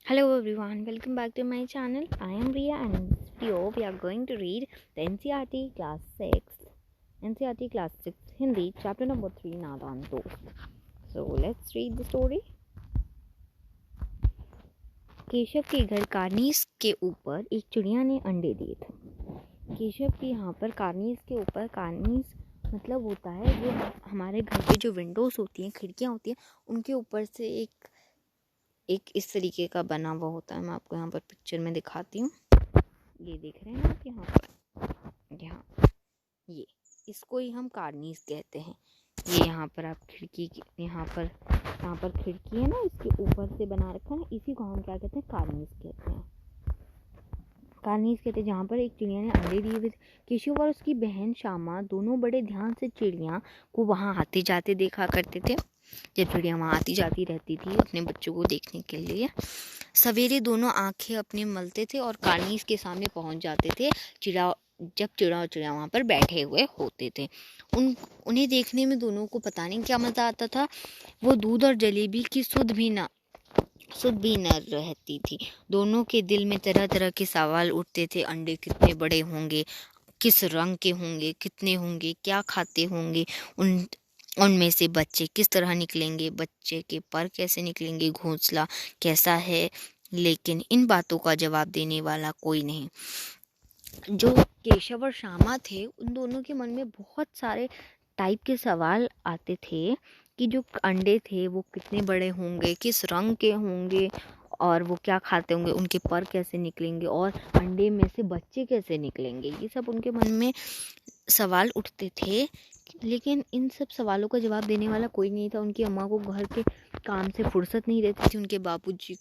Hello everyone, welcome back to my channel. I am Riya and in this video we are going to read the NCERT class 6 Hindi chapter number 3 Nadan Dost. So let's read the story. Keshav के घर Cornish के ऊपर एक चिड़िया ने अंडे दिए थे। केशव के यहाँ पर कार्निस के ऊपर, कार्निस मतलब होता है जो हमारे घर के जो विंडोज़ होती हैं, खिड़कियाँ होती हैं, उनके ऊपर से एक इस तरीके का बना हुआ होता है। मैं आपको यहाँ पर पिक्चर में दिखाती हूँ। ये देख रहे हैं आप यहाँ पर, ये इसको ही हम कार्निस कहते हैं। ये यहाँ पर आप खिड़की की यहाँ पर खिड़की है ना, इसके ऊपर से बना रखा है ना, इसी को हम क्या कहते हैं, कार्निस कहते हैं। कार्निस कहते हैं। जहाँ पर एक चिड़िया ने अंडे दिए हुए थे। केशव और उसकी बहन श्यामा दोनों बड़े ध्यान से चिड़िया को वहाँ आते जाते देखा करते थे। जब चिड़िया वहाँ आती जाती रहती थी अपने बच्चों को देखने के लिए, सवेरे दोनों आंखें अपने मलते थे और कार्निस के सामने पहुँच जाते थे जब चिड़िया वहाँ पर बैठे हुए होते थे। उन्हें देखने में दोनों को पता नहीं क्या मज़ा आता था। वो दूध और जलेबी की सुध भी न रहती थी। दोनों के दिल में तरह तरह के सवाल उठते थे। अंडे कितने बड़े होंगे, किस रंग के होंगे, कितने होंगे, क्या खाते होंगे, उनमें से बच्चे किस तरह निकलेंगे, बच्चे के पर कैसे निकलेंगे, घोंसला कैसा है। लेकिन इन बातों का जवाब देने वाला कोई नहीं। जो केशव और श्यामा थे, उन दोनों के मन में बहुत सारे टाइप के सवाल आते थे कि जो अंडे थे वो कितने बड़े होंगे, किस रंग के होंगे, और वो क्या खाते होंगे, उनके पर कैसे निकलेंगे, और अंडे में से बच्चे कैसे निकलेंगे। ये सब उनके मन में सवाल उठते थे। लेकिन इन सब सवालों का जवाब देने वाला कोई नहीं था। उनकी अम्मा को घर के काम से फुर्सत नहीं रहती थी। उनके बाबूजी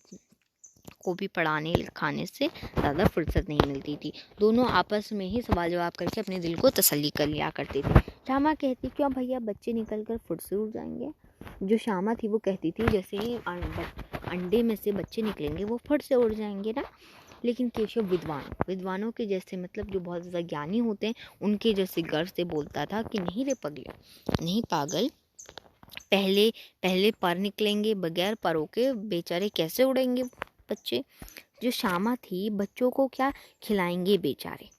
को भी पढ़ाने लिखाने से ज़्यादा फुर्सत नहीं मिलती थी। दोनों आपस में ही सवाल जवाब करके अपने दिल को तसल्ली कर लिया करते थे। श्यामा कहती, क्यों भैया, बच्चे निकल कर फुट से उड़ जाएंगे। जो श्यामा थी वो कहती थी जैसे ही अंडे में से बच्चे निकलेंगे वो फट से उड़ जाएंगे ना। लेकिन केशव विद्वानों के जैसे, मतलब जो बहुत ज़्यादा ज्ञानी होते हैं, उनके जैसे गर्व से बोलता था कि नहीं रे पगले, नहीं पागल, पहले पर निकलेंगे, बगैर परों के बेचारे कैसे उड़ेंगे बच्चे। जो श्यामा थी, बच्चों को क्या खिलाएंगे बेचारे।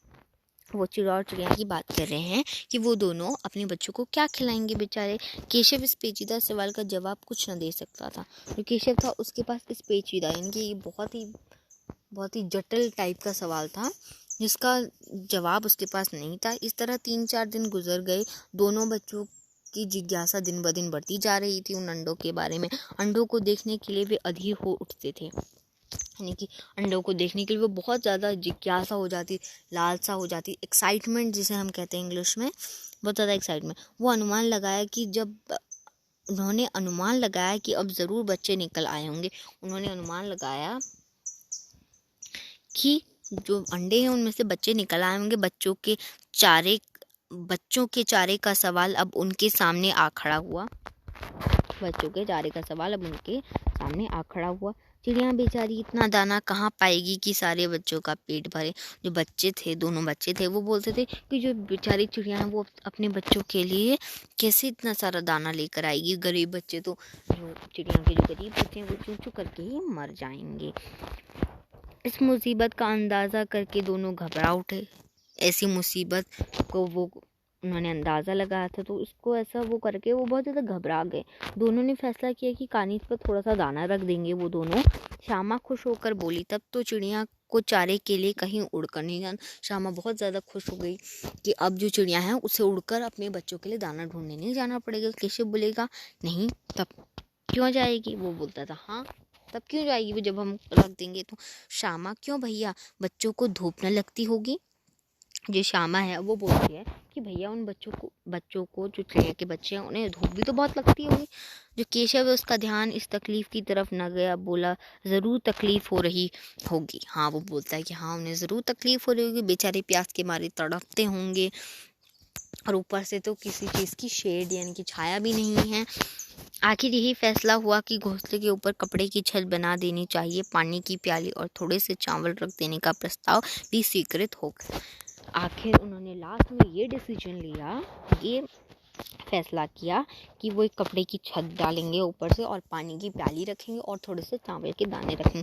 वो चिड़िया की बात कर रहे हैं कि वो दोनों अपने बच्चों को क्या खिलाएंगे बेचारे। केशव इस पेचीदा सवाल का जवाब कुछ न दे सकता था। जो केशव था उसके पास इस पेचीदा, यानी कि बहुत ही जटिल टाइप का सवाल था जिसका जवाब उसके पास नहीं था। इस तरह 3-4 दिन गुजर गए। दोनों बच्चों की जिज्ञासा दिन ब दिन बढ़ती जा रही थी उन अंडों के बारे में। अंडों को देखने के लिए वे अधीर हो उठते थे, यानी कि अंडों को देखने के लिए वो बहुत ज़्यादा जिज्ञासा हो जाती, लालसा हो जाती, एक्साइटमेंट जिसे हम कहते हैं इंग्लिश में, बहुत ज़्यादा एक्साइटमेंट। उन्होंने अनुमान लगाया कि अब ज़रूर बच्चे निकल आए होंगे। उन्होंने अनुमान लगाया कि जो अंडे हैं उनमें से बच्चे निकल आए होंगे। बच्चों के चारे का सवाल अब उनके सामने आ खड़ा हुआ। चिड़िया बेचारी इतना दाना कहाँ पाएगी कि सारे बच्चों का पेट भरे। जो बच्चे थे, दोनों बच्चे थे, वो बोलते थे कि जो बेचारी चिड़िया है वो अपने बच्चों के लिए कैसे इतना सारा दाना लेकर आएगी। गरीब बच्चे तो, जो चिड़िया के जो गरीब बच्चे हैं वो चूं चूं करके ही मर जाएंगे। इस मुसीबत का अंदाज़ा करके दोनों घबरा उठे। ऐसी मुसीबत को उन्होंने अंदाज़ा लगाया था, तो इसको ऐसा वो करके वो बहुत ज़्यादा घबरा गए। दोनों ने फैसला किया कि कार्निस पर थोड़ा सा दाना रख देंगे वो दोनों। श्यामा खुश होकर बोली, तब तो चिड़िया को चारे के लिए कहीं उड़कर नहीं जाना। श्यामा बहुत ज़्यादा खुश हो गई कि अब जो चिड़िया है उसे उड़कर अपने बच्चों के लिए दाना ढूंढने नहीं जाना पड़ेगा। केशव बोलेगा, नहीं, तब क्यों जाएगी। वो बोलता था, हाँ, तब क्यों जाएगी वो, जब हम रख देंगे तो। श्यामा, क्यों भैया, बच्चों को धूप न लगती होगी। जो श्यामा है वो बोलती है कि भैया उन बच्चों को जो चिड़िया के बच्चे हैं उन्हें धूप भी तो बहुत लगती होगी। जो केशव है उसका ध्यान इस तकलीफ़ की तरफ न गया। बोला, ज़रूर तकलीफ़ हो रही होगी। हाँ, वो बोलता है कि हाँ, उन्हें ज़रूर तकलीफ़ हो रही होगी, बेचारे प्यास के मारे तड़पते होंगे, और ऊपर से तो किसी चीज़ की शेड यानी कि छाया भी नहीं है। आखिर यही फैसला हुआ कि घोंसले के ऊपर कपड़े की छत बना देनी चाहिए। पानी की प्याली और थोड़े से चावल रख देने का प्रस्ताव भी स्वीकृत हो गया। आखिर उन्होंने लास्ट में ये डिसीजन लिया, ये फैसला किया कि वो एक कपड़े की छत डालेंगे ऊपर से और पानी की प्याली रखेंगे और थोड़े से चावल के दाने रखेंगे।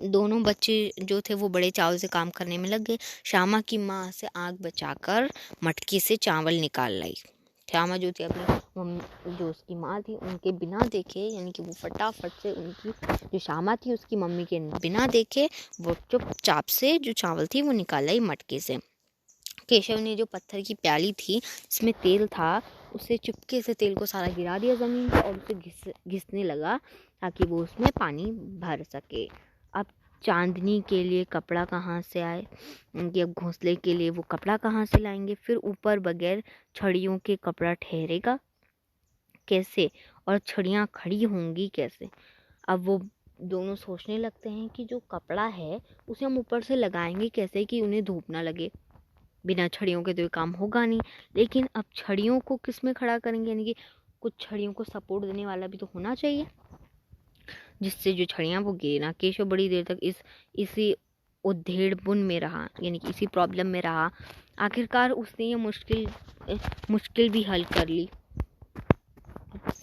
दोनों बच्चे जो थे वो बड़े चाव से काम करने में लग गए। श्यामा की माँ से आग बचाकर मटकी से चावल निकाल लाई। श्यामा जो थी अपनी मम्मी, जो उसकी माँ थी, उनके बिना देखे, यानी कि वो फटाफट से उनकी जो श्यामा थी उसकी मम्मी के बिना देखे वो चुपचाप से जो चावल थी वो निकाल लाई मटके से। केशव ने जो पत्थर की प्याली थी जिसमें तेल था, उसे चुपके से तेल को सारा गिरा दिया ज़मीन पर और उसे घिसने लगा ताकि वो उसमें पानी भर सके। अब चांदनी के लिए कपड़ा कहाँ से आए, उनके अब घोंसले के लिए वो कपड़ा कहाँ से लाएंगे, फिर ऊपर बगैर छड़ियों के कपड़ा ठहरेगा कैसे, और छड़ियाँ खड़ी होंगी कैसे। अब वो दोनों सोचने लगते हैं कि जो कपड़ा है उसे हम ऊपर से लगाएंगे कैसे कि उन्हें धूप ना लगे। बिना छड़ियों के तो ये काम होगा नहीं। लेकिन अब छड़ियों को किस में खड़ा करेंगे, यानी कि कुछ छड़ियों को सपोर्ट देने वाला भी तो होना चाहिए जिससे जो छड़ियाँ वो गिरे ना। केशव बड़ी देर तक इसी उधेड़बुन में रहा, यानी कि इसी प्रॉब्लम में रहा। आखिरकार उसने ये मुश्किल भी हल कर ली।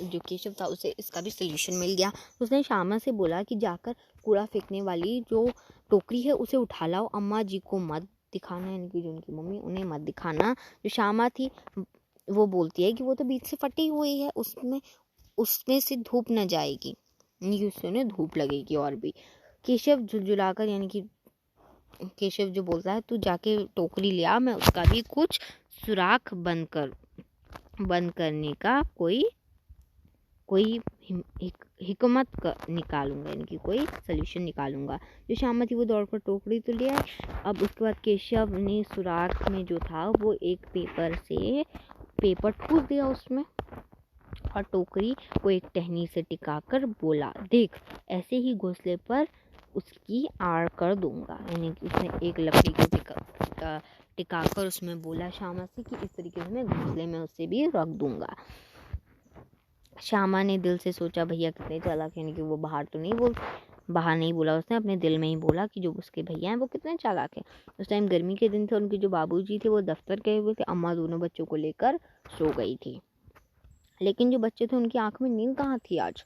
जो केशव था उसे इसका भी सलूशन मिल गया। उसने श्यामा से बोला कि जाकर कूड़ा फेंकने वाली जो टोकरी है उसे उठा लाओ, अम्मा जी को मत दिखाना, यानी कि जो उनकी मम्मी उन्हें मत दिखाना। जो श्यामा थी वो बोलती है कि वो तो बीच से फटी हुई है, उसमें से धूप न जाएगी, यानी कि उससे उन्हें धूप लगेगी। और भी केशव झुलझुलाकर, यानी कि केशव जो बोलता है तू जाके टोकरी ले आ, मैं उसका भी कुछ सुराख बंद करने का कोई हिकमत निकालूंगा, यानी कि कोई सलूशन निकालूंगा। जो श्यामा थी वो दौड़कर टोकरी तो ले आई। अब उसके बाद केशव ने सुराख में जो था वो एक पेपर ठूस दिया उसमें और टोकरी को एक टहनी से टिकाकर बोला, देख ऐसे ही घोंसले पर उसकी आड़ कर दूंगा। यानी कि उसने एक लकड़ी को टिकाकर उसमें बोला श्यामा से कि इस तरीके से मैं घोंसले में उससे भी रख दूंगा। श्यामा ने दिल से सोचा भैया कितने चालाक, यानी कि वो बाहर नहीं बोला, उसने अपने दिल में ही बोला कि जो उसके भैया हैं वो कितने चालाक हैं। उस टाइम गर्मी के दिन थे, उनके जो बाबूजी थे वो दफ्तर गए हुए थे, अम्मा दोनों बच्चों को लेकर सो गई थी। लेकिन जो बच्चे थे उनकी आंख में नींद कहाँ थी आज।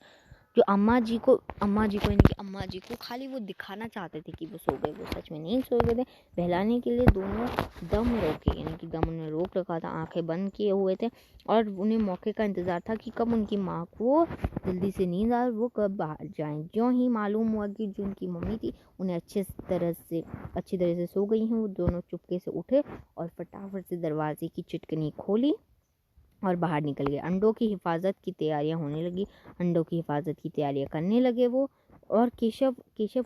जो अम्मा जी को यानी कि अम्मा जी को खाली वो दिखाना चाहते थे कि वो सो गए, वो सच में नहीं सो गए थे। बहलाने के लिए दोनों दम रोके, यानी कि दम उन्हें रोक रखा था, आंखें बंद किए हुए थे और उन्हें मौके का इंतज़ार था कि कब उनकी माँ को जल्दी से नींद आए, वो कब बाहर जाएं। ज्यों ही मालूम हुआ कि जो उनकी मम्मी थी उन्हें अच्छी तरह से सो गई हैं, वो दोनों चुपके से उठे और फटाफट से दरवाजे की चिटकनी खोली और बाहर निकल गए। अंडों की हिफाजत की तैयारियां होने लगी, अंडों की हिफाजत की तैयारियां करने लगे वो। और केशव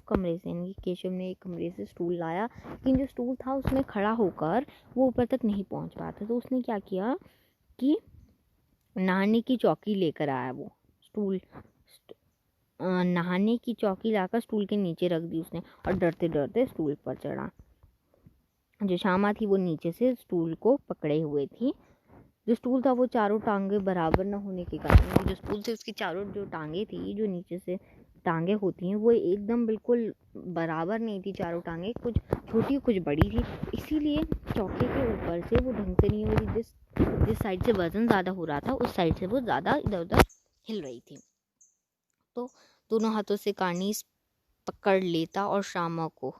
कमरे से, यानी कि केशव ने एक कमरे से स्टूल लाया, लेकिन जो स्टूल था उसमें खड़ा होकर वो ऊपर तक नहीं पहुंच पाया था। तो उसने क्या किया कि नहाने की चौकी लेकर आया वो नहाने की चौकी लाकर स्टूल के नीचे रख दी उसने और डरते डरते स्टूल पर चढ़ा। जो श्यामा थी वो नीचे से स्टूल को पकड़े हुए थी। जो स्टूल था वो चारों टांगे बराबर न होने के कारण, जो स्टूल थे उसकी चारों जो टांगे थी, जो नीचे से टांगे होती हैं वो एकदम बिल्कुल बराबर नहीं थी। चारों टांगे कुछ छोटी कुछ बड़ी थी, इसीलिए चौके के ऊपर से वो ढंग से नहीं हो रही। जिस साइड से वजन ज़्यादा हो रहा था उस साइड से वो ज़्यादा इधर उधर हिल रही थी। तो दोनों हाथों से कार्निस पकड़ लेता और श्यामा को,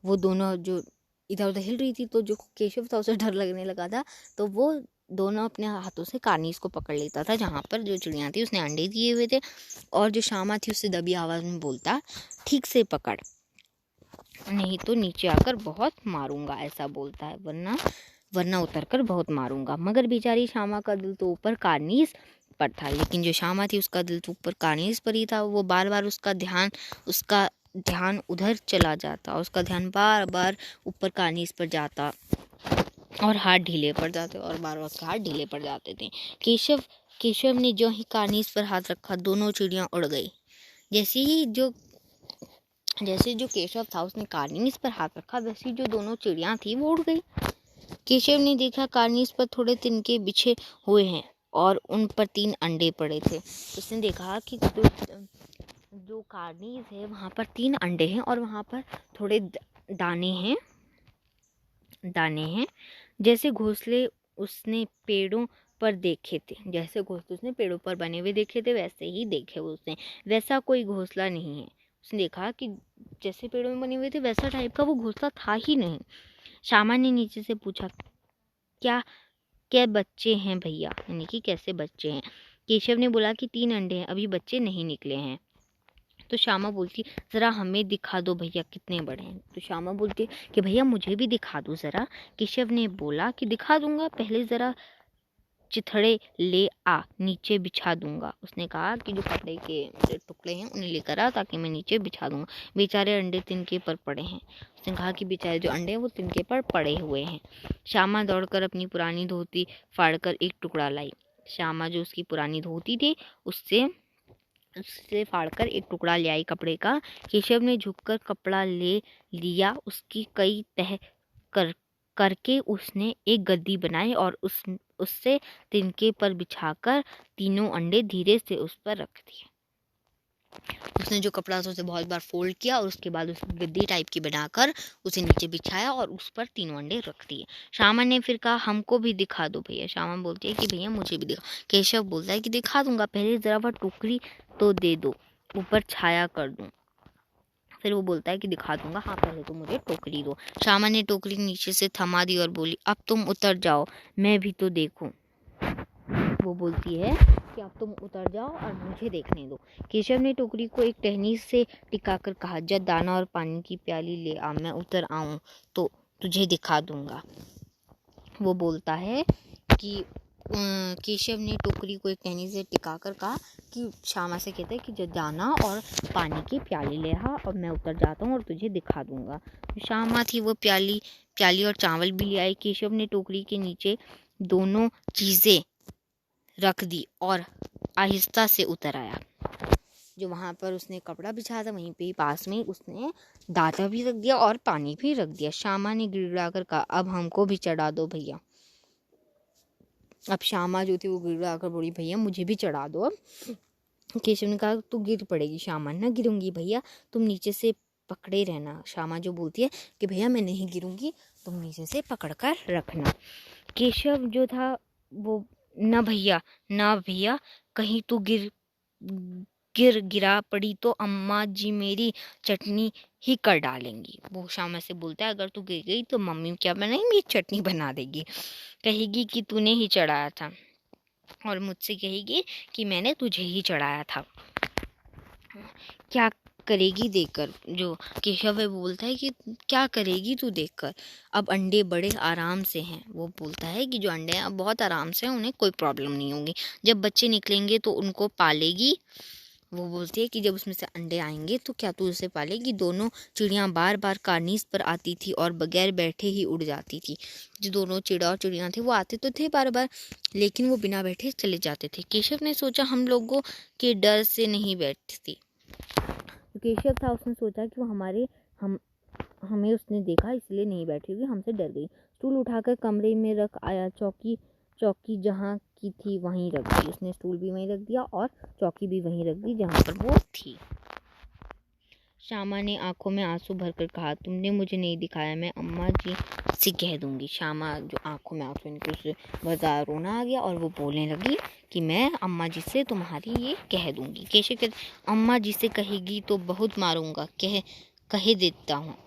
वो दोनों जो इधर उधर हिल रही थी, तो जो केशव था उसे डर लगने लगा था, तो वो दोनों अपने हाथों से कार्निस को पकड़ लेता था जहाँ पर जो चिड़िया थी उसने अंडे दिए हुए थे। और जो श्यामा थी उससे दबी आवाज़ में बोलता, ठीक से पकड़ नहीं तो नीचे आकर बहुत मारूंगा, ऐसा बोलता है, वरना उतर कर बहुत मारूंगा। मगर बेचारी श्यामा का दिल तो ऊपर कार्निस पर था, लेकिन जो श्यामा थी उसका दिल तो ऊपर कार्निस पर ही था। वो बार बार उसका ध्यान उधर चला जाता, उसका ध्यान बार बार ऊपर कार्निस पर जाता और हाथ ढीले पड़ जाते और बार बार उसके हाथ ढीले पड़ जाते थे। केशव ने जो ही कार्निस पर हाथ रखा दोनों चिड़ियाँ उड़ गई। जैसे जो केशव था उसने कार्निस पर हाथ रखा, वैसे जो दोनों चिड़ियाँ थी वो उड़ गई। केशव ने देखा कार्निस पर थोड़े तिनके बिछे हुए हैं और उन पर 3 अंडे पड़े थे। उसने देखा कि जो कार्निस है वहाँ पर 3 अंडे हैं और वहाँ पर थोड़े दाने हैं। जैसे घोंसले उसने पेड़ों पर देखे थे। जैसे घोंसले उसने पेड़ों पर बने हुए देखे थे वैसे ही देखे उसने, वैसा कोई घोंसला नहीं है। उसने देखा कि जैसे पेड़ों में बने हुए थे वैसा टाइप का वो घोंसला था ही नहीं। श्यामा ने नीचे से पूछा, क्या क्या बच्चे हैं भैया, यानी कि कैसे बच्चे हैं। केशव ने बोला कि 3 अंडे हैं, अभी बच्चे नहीं निकले हैं। तो श्यामा बोलती, ज़रा हमें दिखा दो भैया कितने बड़े हैं। तो श्यामा बोलती कि भैया मुझे भी दिखा दो ज़रा। केशव ने बोला कि दिखा दूंगा, पहले ज़रा चिथड़े ले आ, नीचे बिछा दूंगा। उसने कहा कि जो कपड़े के टुकड़े हैं उन्हें लेकर आ ताकि मैं नीचे बिछा दूंगा। बेचारे अंडे तिनके पर पड़े हैं। उसने कहा कि बेचारे जो अंडे हैं वो तिनके पर पड़े हुए हैं। श्यामा दौड़कर अपनी पुरानी धोती फाड़कर एक टुकड़ा लाई। श्यामा जो उसकी पुरानी धोती थी उससे फाड़कर एक टुकड़ा ले आई कपड़े का। केशव ने झुककर कपड़ा ले लिया, उसकी कई तह करके उसने एक गद्दी बनाई और उससे तिनके पर बिछाकर तीनों अंडे धीरे से उस पर रख दिए। उसने जो कपड़ा था उसे बहुत बार फोल्ड किया और उसके बाद उसकी गद्दी टाइप की बनाकर उसे नीचे बिछाया और उस पर तीनों अंडे रख दिए। श्यामा ने फिर कहा, हमको भी दिखा दो भैया। श्यामा बोलती है कि भैया मुझे भी दिखा। केशव बोलता है कि दिखा दूंगा, पहले जरा वह टोकरी तो दे दो, ऊपर छाया कर दूं। फिर वो बोलता है कि दिखा दूंगा, हाँ पहले तो मुझे टोकरी दो। श्यामा ने टोकरी नीचे से थमा दी और बोली, अब तुम उतर जाओ, मैं भी तो देखूं। वो बोलती है कि अब तुम उतर जाओ और मुझे देखने दो। केशव ने टोकरी को एक टहनी से टिकाकर कहा, जब दाना और पानी की प्याली ले आ, मैं उतर आऊं तो तुझे दिखा दूंगा। वो बोलता है कि केशव ने टोकरी को एक टहनी से टिकाकर कहा कि श्यामा से कहते हैं कि जब दाना और पानी की प्याली ले आ और मैं उतर जाता हूँ और तुझे दिखा दूंगा। श्यामा थी वो प्याली और चावल भी ले आई। केशव ने टोकरी के नीचे दोनों चीज़ें रख दी और आहिस्ता से उतर आया। जो वहाँ पर उसने कपड़ा बिछाया था वहीं पे पास में उसने दाना भी रख दिया और पानी भी रख दिया। श्यामा ने गिड़गिड़ाकर कहा, अब हमको भी चढ़ा दो भैया। अब श्यामा जो थी वो गिड़गिड़ाकर बोली, भैया मुझे भी चढ़ा दो। अब केशव ने कहा, तू गिर पड़ेगी। श्यामा, ना गिरूंगी भैया, तुम नीचे से पकड़े रहना। श्यामा जो बोलती है कि भैया मैं नहीं गिरूंगी, तुम नीचे से पकड़ कर रखना। केशव जो था वो, ना भैया कहीं तू गिरा पड़ी तो अम्मा जी मेरी चटनी ही कर डालेंगी। वो श्यामा से बोलता है, अगर तू गिर गई तो मम्मी क्या बनाएंगी, चटनी बना देगी, कहेगी कि तूने ही चढ़ाया था और मुझसे कहेगी कि मैंने तुझे ही चढ़ाया था। क्या करेगी देखकर। जो केशव है वो बोलता है कि क्या करेगी तू देखकर। अब अंडे बड़े आराम से हैं। वो बोलता है कि जो अंडे हैं अब बहुत आराम से हैं, उन्हें कोई प्रॉब्लम नहीं होगी, जब बच्चे निकलेंगे तो उनको पालेगी। वो बोलती है कि जब उसमें से अंडे आएंगे तो क्या तू उसे पालेगी। दोनों चिड़ियाँ बार बार कार्निस पर आती थी और बगैर बैठे ही उड़ जाती थी। जो दोनों चिड़ा और चिड़ियाँ थे वो आते तो थे बार बार, लेकिन वो बिना बैठे चले जाते थे। केशव ने सोचा हम लोगों के डर से नहीं बैठती। केशव था उसने सोचा कि वो हमें उसने देखा इसलिए नहीं बैठी होगी, हमसे डर गई। स्टूल उठाकर कमरे में रख आया, चौकी जहाँ की थी वहीं रख दी। उसने स्टूल भी वहीं रख दिया और चौकी भी वहीं रख दी जहाँ पर वो थी। श्यामा ने आंखों में आंसू भरकर कहा, तुमने मुझे नहीं दिखाया, मैं अम्मा जी से कह दूंगी। श्यामा जो आंखों में आंसू निकले उसे बाजार रोना आ गया और वो बोलने लगी कि मैं अम्मा जी से तुम्हारी ये कह दूंगी। केशव कहते, अम्मा जी से कहेगी तो बहुत मारूंगा, कहे देता हूँ।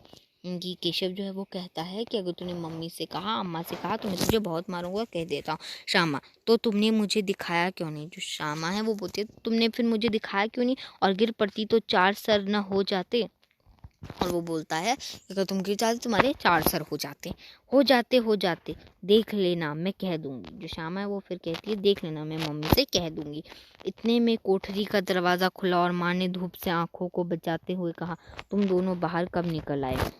केशव जो है वो कहता है कि अगर तूने मम्मी से कहा, अम्मा से कहा तो मैं तुझे बहुत मारूंगा, कह देता हूँ। श्यामा, तो तुमने मुझे दिखाया क्यों नहीं। जो श्यामा है वो बोलती है, तुमने फिर मुझे दिखाया क्यों नहीं, और गिर पड़ती तो 4 सर न हो जाते। और वो बोलता है कि अगर तुम गिर जाते तुम्हारे 4 सर हो जाते देख लेना, मैं कह दूंगी। जो श्यामा है वो फिर कहती है, देख लेना, मैं मम्मी से कह दूंगी। इतने में कोठरी का दरवाज़ा खुला और माँ ने धूप से आंखों को बचाते हुए कहा, तुम दोनों बाहर कब निकल आए।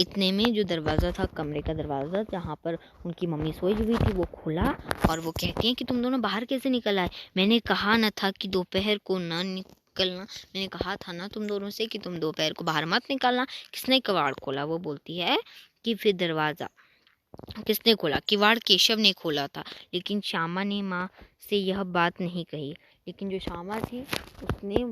इतने में जो दरवाज़ा था, कमरे का दरवाज़ा जहाँ पर उनकी मम्मी सोई हुई थी, वो खुला और वो कहती हैं कि तुम दोनों बाहर कैसे निकल आए। मैंने कहा न था कि दोपहर को ना निकलना, मैंने कहा था ना तुम दोनों से कि तुम दोपहर को बाहर मत निकलना। किसने किवाड़ खोला। वो बोलती है कि फिर दरवाज़ा किसने खोला। किवाड़ केशव ने खोला था, लेकिन श्यामा ने माँ से यह बात नहीं कही। लेकिन जो श्यामा थी उसने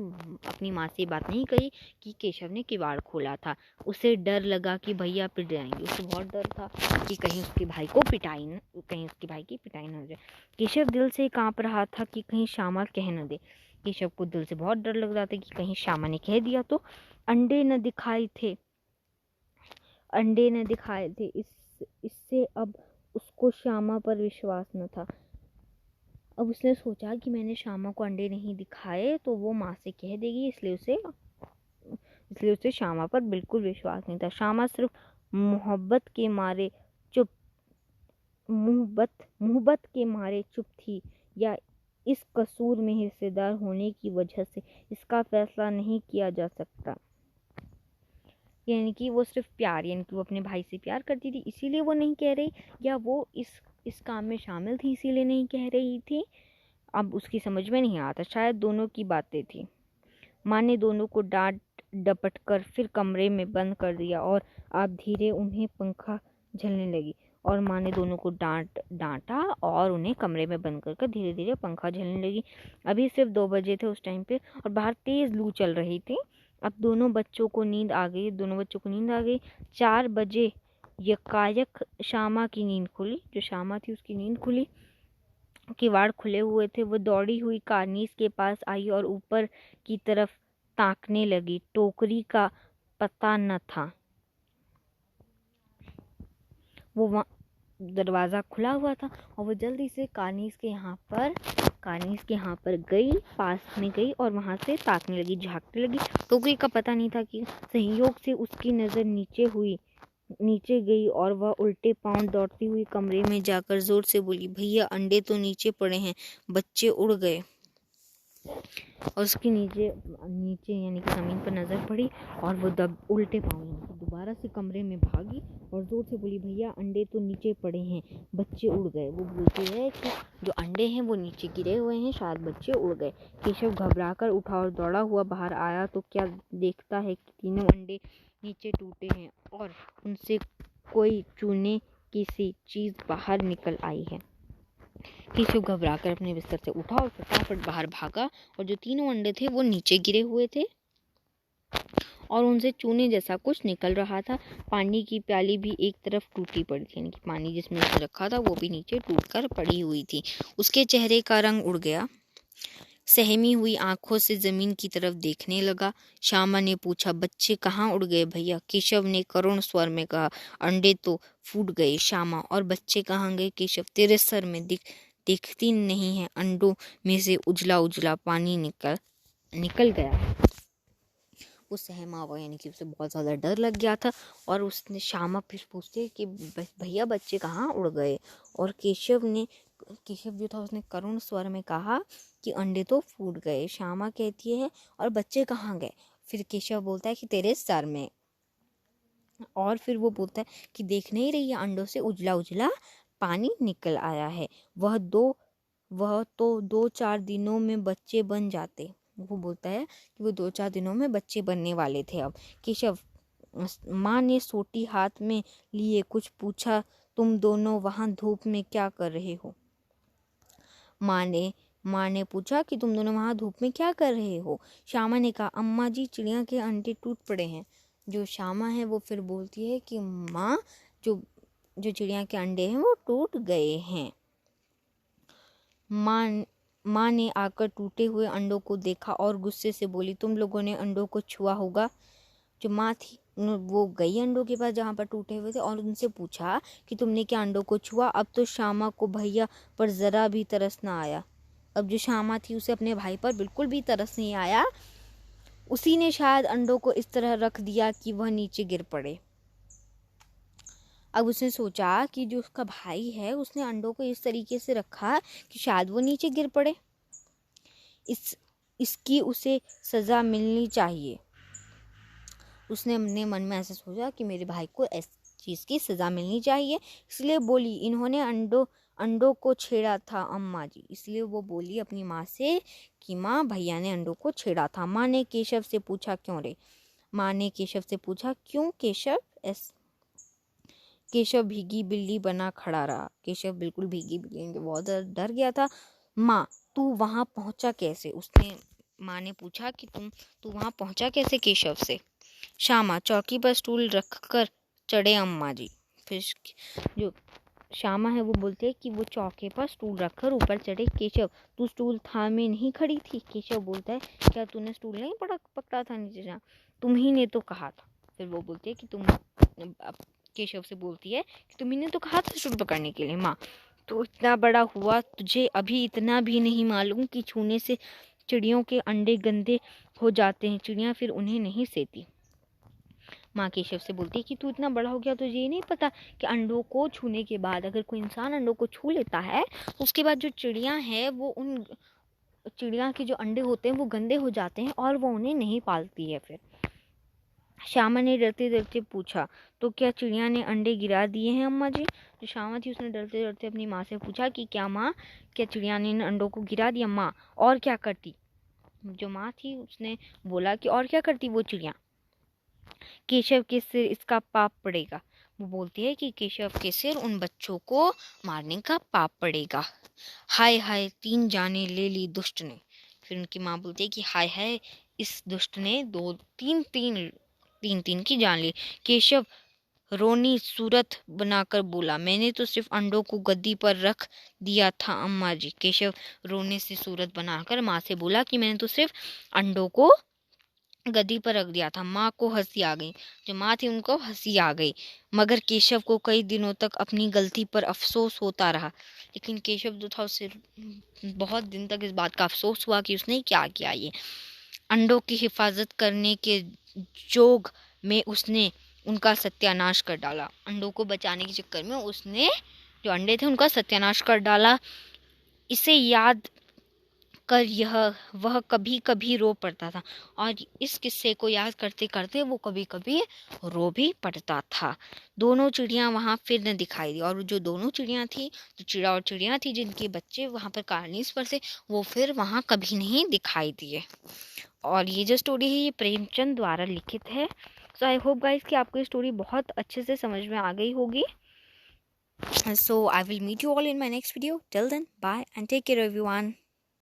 अपनी माँ से बात नहीं कही कि केशव ने किवाड़ खोला था। उसे डर लगा कि भैया पिट जाएंगे। उसे बहुत डर था कि कहीं उसके भाई की पिटाई न हो जाए। केशव दिल से कांप रहा था कि कहीं श्यामा कह न दे। केशव को दिल से बहुत डर लग रहा था कि कहीं श्यामा ने कह दिया तो। अंडे न दिखाए थे इससे अब उसको श्यामा पर विश्वास न था। अब उसने सोचा कि मैंने श्यामा को अंडे नहीं दिखाए तो वो माँ से कह देगी, इसलिए उसे श्यामा पर बिल्कुल विश्वास नहीं था। श्यामा सिर्फ मोहब्बत के मारे चुप थी, या इस कसूर में हिस्सेदार होने की वजह से इसका फैसला नहीं किया जा सकता। यानी कि वो सिर्फ प्यार, यानी कि वो अपने भाई से प्यार करती थी इसीलिए वो नहीं कह रही, या वो इस काम में शामिल थी इसीलिए नहीं कह रही थी। अब उसकी समझ में नहीं आता, शायद दोनों की बातें थी। माँ ने दोनों को डांट डपट कर फिर कमरे में बंद कर दिया और आप धीरे उन्हें पंखा झलने लगी। और माँ ने दोनों को डांटा और उन्हें कमरे में बंद कर धीरे धीरे पंखा झलने लगी। अभी सिर्फ 2 बजे थे उस टाइम पे और बाहर तेज लू चल रही थी। अब दोनों बच्चों को नींद आ गई। 4 बजे यकायक श्यामा की नींद खुली। जो श्यामा थी उसकी नींद खुली। किवाड़ खुले हुए थे। वो दौड़ी हुई कारनीस के पास आई और ऊपर की तरफ ताकने लगी। टोकरी का पता न था। वो दरवाज़ा खुला हुआ था और वो जल्दी से कारनीस के यहाँ पर गई, पास में गई और वहाँ से ताकने लगी, झाँकने लगी। टोकरी का पता नहीं था कि संयोग से उसकी नज़र नीचे गई और वह उल्टे पांव दौड़ती हुई कमरे में जाकर जोर से बोली, भैया अंडे तो नीचे पड़े हैं, बच्चे उड़ गए। और उसकी नीचे यानी कि ज़मीन पर नज़र पड़ी और वो उल्टे पांव दोबारा से कमरे में भागी और जोर से बोली, भैया अंडे तो नीचे पड़े हैं, बच्चे उड़ गए। वो बोलती है कि जो अंडे हैं वो नीचे गिरे हुए हैं, शायद बच्चे उड़ गए। केशव घबराकर उठा और दौड़ा हुआ बाहर आया तो क्या देखता है कि तीनों अंडे नीचे टूटे हैं और उनसे कोई चूने किसी चीज़ बाहर निकल आई है। केशव घबराकर अपने बिस्तर से उठा और फटाफट बाहर भागा और जो तीनों अंडे थे वो नीचे गिरे हुए थे और उनसे चूने जैसा कुछ निकल रहा था। पानी की प्याली भी एक तरफ टूटी पड़ी थी, यानी कि पानी जिसमें उसे रखा था वो भी नीचे टूटकर पड़ी हुई थी। उसके चेहरे का रंग उड़ गया। सहमी हुई आंखों से जमीन की तरफ देखने लगा। श्यामा ने पूछा, बच्चे कहाँ उड़ गए भैया? केशव ने करुण स्वर में कहा, अंडे तो फूट गए श्यामा। और बच्चे कहाँ गए केशव? तेरे सर में दिखती नहीं है, अंडों में से उजला उजला पानी निकल गया। वो सहमा हुआ, यानी कि उसे बहुत ज़्यादा डर लग गया था और उसने श्यामा फिर पूछते कि भैया बच्चे कहाँ उड़ गए? और केशव जो था उसने करुण स्वर में कहा कि अंडे तो फूट गए। श्यामा कहती है, और बच्चे कहाँ गए? फिर केशव बोलता है कि तेरे सर में। और फिर वो बोलता है कि देख नहीं रही है, अंडों से उजला उजला पानी निकल आया है। वह तो 2-4 दिनों में बच्चे बन जाते। वो बोलता है कि वो 2-4 दिनों में बच्चे बनने वाले थे। अब केशव, माँ ने सोटी हाथ में लिए कुछ पूछा, तुम दोनों वहाँ धूप में क्या कर रहे हो? माँ ने पूछा कि तुम दोनों वहाँ धूप में क्या कर रहे हो? श्यामा ने कहा, अम्मा जी चिड़िया के अंडे टूट पड़े हैं। जो श्यामा है वो फिर बोलती है कि माँ, जो चिड़िया के अंडे हैं वो टूट गए हैं। माँ ने आकर टूटे हुए अंडों को देखा और गुस्से से बोली, तुम लोगों ने अंडों को छुआ होगा। जो माँ थी वो गई अंडों के पास जहाँ पर टूटे हुए थे और उनसे पूछा कि तुमने क्या अंडों को छुआ? अब तो श्यामा को भैया पर ज़रा भी तरस ना आया। अब जो श्यामा थी उसे अपने भाई पर बिल्कुल भी तरस नहीं आया। उसी ने शायद अंडों को इस तरह रख दिया कि वह नीचे गिर पड़े। अब उसने सोचा कि जो उसका भाई है उसने अंडों को इस तरीके से रखा कि शायद वो नीचे गिर पड़े। इसकी उसे सज़ा मिलनी चाहिए। उसने अपने मन में ऐसा सोचा कि मेरे भाई को इस चीज़ की सज़ा मिलनी चाहिए, इसलिए बोली, इन्होंने अंडों को छेड़ा था अम्मा जी। इसलिए वो बोली अपनी माँ से कि माँ, भैया ने अंडों को छेड़ा था। माँ ने केशव से पूछा, क्यों रे? माँ ने केशव से पूछा, क्यों केशव? केशव भीगी बिल्ली बना खड़ा रहा। केशव बिल्कुल भीगी बिल्ली, बहुत डर गया था। माँ, तू वहाँ पहुँचा कैसे? उसने माँ ने पूछा कि तू वहाँ पहुँचा कैसे केशव से? श्यामा चौकी पर स्टूल रखकर चढ़े अम्मा जी। फिर जो श्यामा है वो बोलते हैं कि वो चौके पर स्टूल रखकर ऊपर चढ़े। केशव, तू स्टूल थामे नहीं खड़ी थी? केशव बोलता है, क्या तूने स्टूल नहीं पकड़ा था नीचे जा? तुम ही ने तो कहा था। फिर वो बोलते है कि केशव से बोलती है कि तुम ही ने तो कहा था स्टूल पकड़ने के लिए। माँ, तो इतना बड़ा हुआ, तुझे अभी इतना भी नहीं मालूम कि छूने से चिड़ियों के अंडे गंदे हो जाते हैं, चिड़ियाँ फिर उन्हें नहीं सेती। माँ केशव से बोलती है कि तू इतना बड़ा हो गया, तुझे ये नहीं पता कि अंडों को छूने के बाद, अगर कोई इंसान अंडों को छू लेता है तो उसके बाद जो चिड़ियाँ हैं वो उन चिड़िया के जो अंडे होते हैं वो गंदे हो जाते हैं और वो उन्हें नहीं पालती है। फिर श्यामा ने डरते डरते पूछा, तो क्या चिड़िया ने अंडे गिरा दिए हैं अम्मा जी? जो श्यामा थी उसने डरते डरते अपनी माँ से पूछा कि क्या माँ, क्या चिड़िया ने इन अंडों को गिरा दिया? माँ, और क्या करती? जो माँ थी उसने बोला कि और क्या करती वो चिड़िया? केशव के सिर इसका पाप पड़ेगा। वो बोलती है कि केशव के सिर उन बच्चों को मारने का पाप पड़ेगा। हाय हाय, 3 जाने ले ली दुष्ट ने। फिर उनकी माँ बोलती है कि हाय हाय, इस दुष्ट ने 3 की जान ली। केशव रोनी सूरत बनाकर बोला, मैंने तो सिर्फ अंडों को गद्दी पर रख दिया था अम्मा जी। केशव रोने से सूरत बनाकर माँ से बोला कि मैंने तो सिर्फ अंडों को गद्दी पर रख दिया था। माँ को हंसी आ गई। जो माँ थी उनको हंसी आ गई, मगर केशव को कई दिनों तक अपनी गलती पर अफसोस होता रहा। लेकिन केशव जो था उसे बहुत दिन तक इस बात का अफसोस हुआ कि उसने क्या किया। ये अंडों की हिफाजत करने के जोग में उसने उनका सत्यानाश कर डाला। अंडों को बचाने के चक्कर में उसने जो अंडे थे उनका सत्यानाश कर डाला। इसे याद कर वह कभी कभी रो पड़ता था, और इस किस्से को याद करते करते वो कभी कभी रो भी पड़ता था। दोनों चिड़िया वहां फिर न दिखाई दी, और जो दोनों चिड़िया थी, जो चिड़ा और चिड़िया थी जिनके बच्चे वहां पर कार्निस पर थे, वो फिर वहां कभी नहीं दिखाई दिए। और ये जो स्टोरी है ये प्रेमचंद द्वारा लिखित है। सो आई होप गाइस कि आपको ये स्टोरी बहुत अच्छे से समझ में आ गई होगी। So I will meet you all in my next video. Till then, bye and take care everyone.